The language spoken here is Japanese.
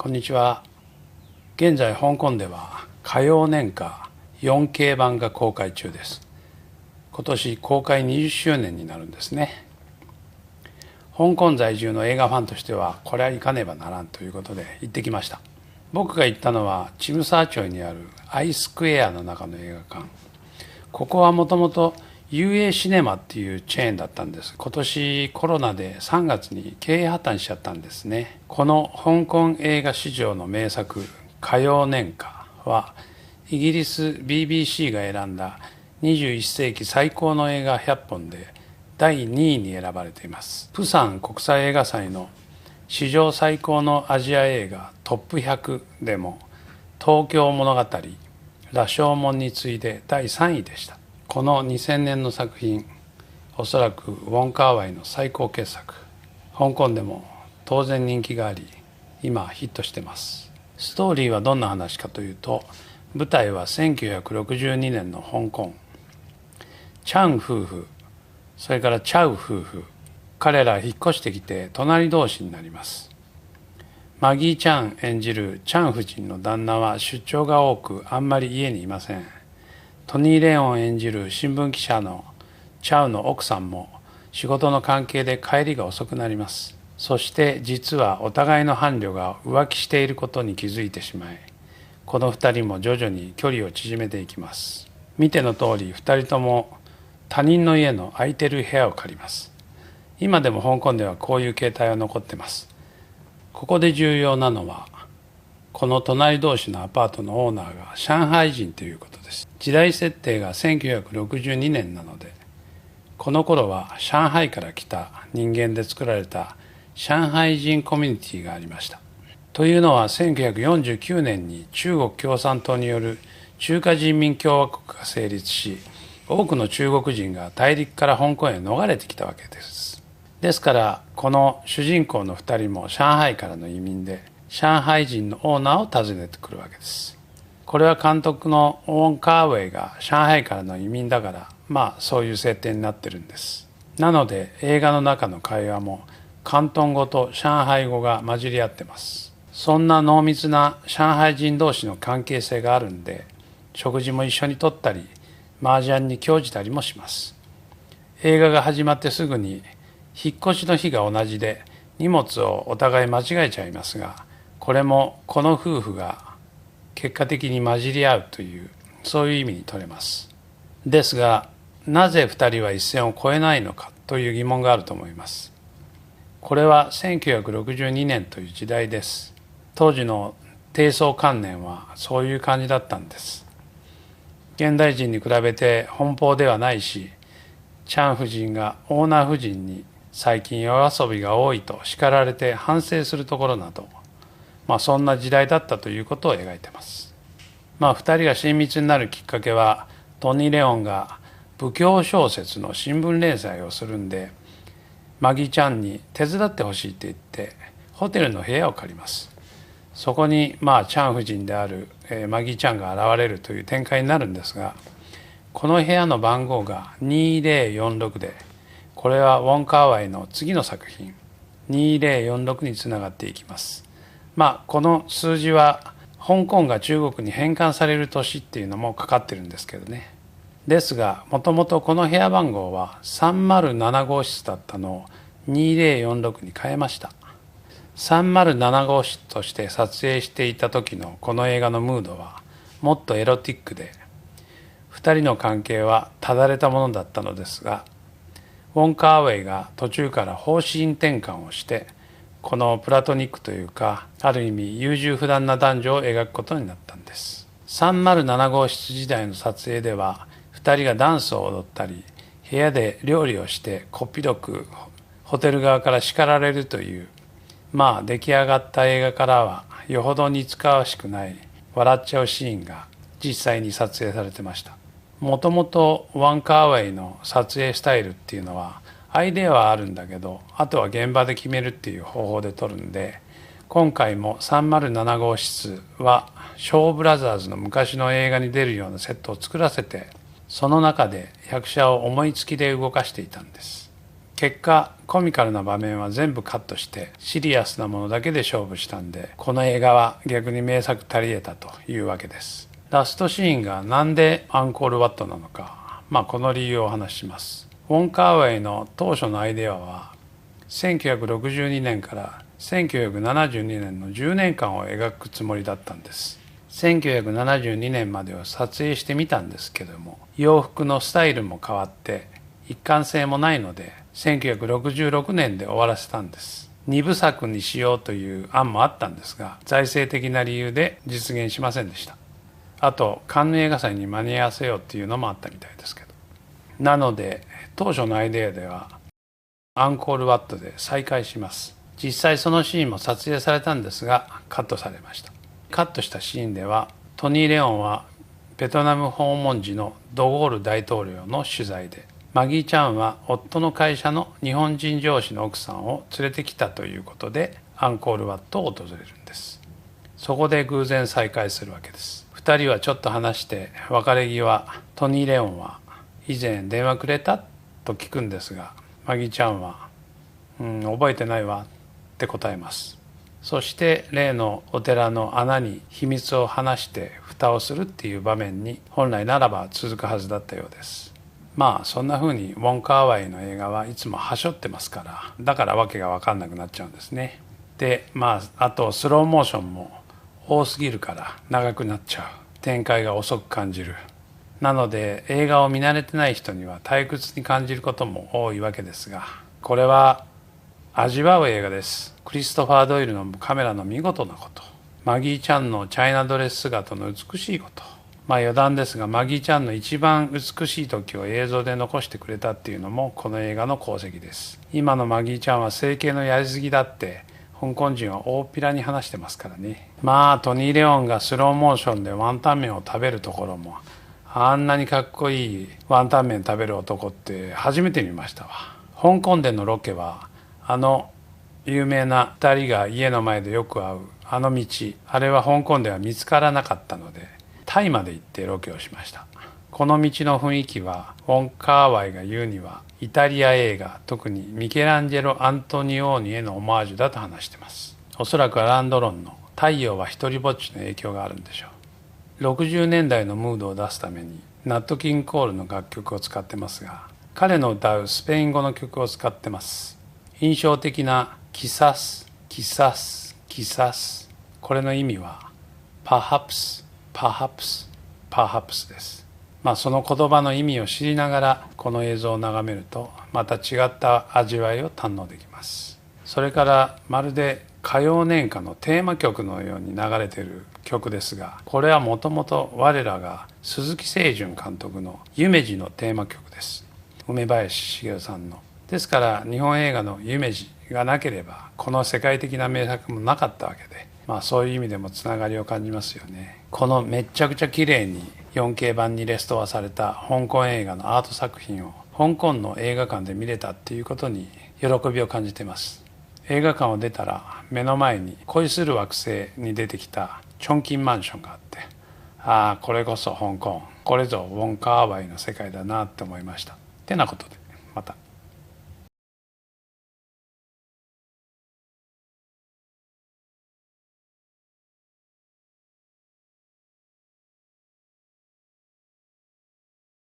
こんにちは。現在香港では歌謡年歌 4K 版が公開中です。今年公開20周年になるんですね。香港在住の映画ファンとしてはこれは行かねばならんということで行ってきました。僕が行ったのはチムサー町にあるアイスクエアの中の映画館。ここはもともと UA シネマっていうチェーンだったんです。今年コロナで3月に経営破綻しちゃったんですね。この香港映画史上の名作歌謡年歌はイギリス BBC が選んだ21世紀最高の映画100本で第2位に選ばれています。釜山国際映画祭の史上最高のアジア映画トップ100でも東京物語羅生門に次いで第3位でした。この2000年の作品、おそらくウォン・カーワイの最高傑作。香港でも当然人気があり、今ヒットしてます。ストーリーはどんな話かというと、舞台は1962年の香港。チャン夫婦、それからチャウ夫婦、彼ら引っ越してきて隣同士になります。マギー・チャン演じるチャン夫人の旦那は出張が多くあんまり家にいません。トニー・レオン演じる新聞記者のチャウの奥さんも仕事の関係で帰りが遅くなります。そして実はお互いの伴侶が浮気していることに気づいてしまい、この2人も徐々に距離を縮めていきます。見ての通り2人とも他人の家の空いてる部屋を借ります。今でも香港ではこういう形態は残ってます。ここで重要なのは、この隣同士のアパートのオーナーが上海人ということです。時代設定が1962年なので、この頃は上海から来た人間で作られた上海人コミュニティがありました。というのは1949年に中国共産党による中華人民共和国が成立し、多くの中国人が大陸から香港へ逃れてきたわけです。ですからこの主人公の2人も上海からの移民で、上海人のオーナーを訪ねてくるわけです。これは監督のオーン・カーウェイが上海からの移民だから、そういう設定になってるんです。なので映画の中の会話も広東語と上海語が混じり合ってます。そんな濃密な上海人同士の関係性があるんで、食事も一緒にとったり麻雀に興じたりもします。映画が始まってすぐに引っ越しの日が同じで荷物をお互い間違えちゃいますが、これもこの夫婦が結果的に混じり合うという、そういう意味に取れます。ですが、なぜ2人は一線を越えないのかという疑問があると思います。これは1962年という時代です。当時の低層観念はそういう感じだったんです。現代人に比べて奔放ではないし、チャン夫人がオーナー夫人に最近夜遊びが多いと叱られて反省するところなど、そんな時代だったということを描いています。2人が親密になるきっかけは、トニー・レオンが布教小説の新聞連載をするんで、マギーちゃんに手伝ってほしいって言ってホテルの部屋を借ります。そこにチャン夫人であるマギーちゃんが現れるという展開になるんですが、この部屋の番号が2046で、これはウォン・カーワイの次の作品2046につながっていきます。この数字は香港が中国に返還される年っていうのもかかってるんですけどね。ですが、もともとこの部屋番号は307号室だったのを2046に変えました。307号室として撮影していた時のこの映画のムードはもっとエロティックで、2人の関係はただれたものだったのですが、ウォン・カーウェイが途中から方針転換をして、このプラトニックというか、ある意味優柔不断な男女を描くことになったんです。307号室時代の撮影では、2人がダンスを踊ったり、部屋で料理をしてこっぴどくホテル側から叱られるという、出来上がった映画からはよほど似つかわしくない笑っちゃうシーンが実際に撮影されてました。もともとウォン・カーウェイの撮影スタイルっていうのは、アイデアはあるんだけど、あとは現場で決めるっていう方法で撮るんで、今回も307号室はショーブラザーズの昔の映画に出るようなセットを作らせて、その中で役者を思いつきで動かしていたんです。結果コミカルな場面は全部カットしてシリアスなものだけで勝負したんで、この映画は逆に名作足り得たというわけです。ラストシーンがなんでアンコールワットなのか、この理由をお話しします。ウォン・カーウェイの当初のアイデアは1962年から1972年の10年間を描くつもりだったんです。1972年までを撮影してみたんですけども、洋服のスタイルも変わって一貫性もないので1966年で終わらせたんです。2部作にしようという案もあったんですが、財政的な理由で実現しませんでした。あとカンヌ映画祭に間に合わせようっていうのもあったみたいですけど、なので当初のアイデアではアンコールワットで再開します。実際そのシーンも撮影されたんですがカットされました。カットしたシーンではトニー・レオンはベトナム訪問時のドゴール大統領の取材で、マギー・チャンは夫の会社の日本人上司の奥さんを連れてきたということでアンコールワットを訪れるんです。そこで偶然再会するわけです。2人はちょっと話して別れ際、トニー・レオンは以前電話くれたと聞くんですが、マギー・チャンは覚えてないわって答えます。そして例のお寺の穴に秘密を話して蓋をするっていう場面に本来ならば続くはずだったようです。そんな風にウォン・カーワイの映画はいつもはしょってますから、だからわけが分かんなくなっちゃうんですね。であとスローモーションも多すぎるから長くなっちゃう、展開が遅く感じる。なので映画を見慣れてない人には退屈に感じることも多いわけですが、これは味わう映画です。クリストファー・ドイルのカメラの見事なこと、マギー・チャンのチャイナドレス姿の美しいこと、余談ですがマギー・チャンの一番美しい時を映像で残してくれたっていうのもこの映画の功績です。今のマギー・チャンは整形のやりすぎだって香港人は大っぴらに話してますからね。トニー・レオンがスローモーションでワンタン麺を食べるところも、あんなにかっこいいワンタン麺食べる男って初めて見ましたわ。香港でのロケは有名な2人が家の前でよく会うあの道、あれは香港では見つからなかったのでタイまで行ってロケをしました。この道の雰囲気はウォン・カーワイが言うにはイタリア映画、特にミケランジェロ・アントニオーニへのオマージュだと話しています。おそらくアラン・ドロンの太陽は一りぼっちの影響があるんでしょう。60年代のムードを出すためにナット・キンコールの楽曲を使ってますが、彼の歌うスペイン語の曲を使ってます。印象的なキサス、キサス、キサス、これの意味は Perhaps、Perhaps、Perhaps です。その言葉の意味を知りながらこの映像を眺めるとまた違った味わいを堪能できます。それからまるで歌謡年歌のテーマ曲のように流れている曲ですが、これはもともと我らが鈴木清順監督の夢二のテーマ曲です。梅林茂さんの。ですから日本映画の夢二がなければこの世界的な名作もなかったわけで、そういう意味でもつながりを感じますよね。このめっちゃくちゃ綺麗に 4K 版にレストアされた香港映画のアート作品を香港の映画館で見れたっていうことに喜びを感じています。映画館を出たら目の前に恋する惑星に出てきたチョンキンマンションがあって、これこそ香港、これぞウォン・カーワイの世界だなって思いました。てなことでまた。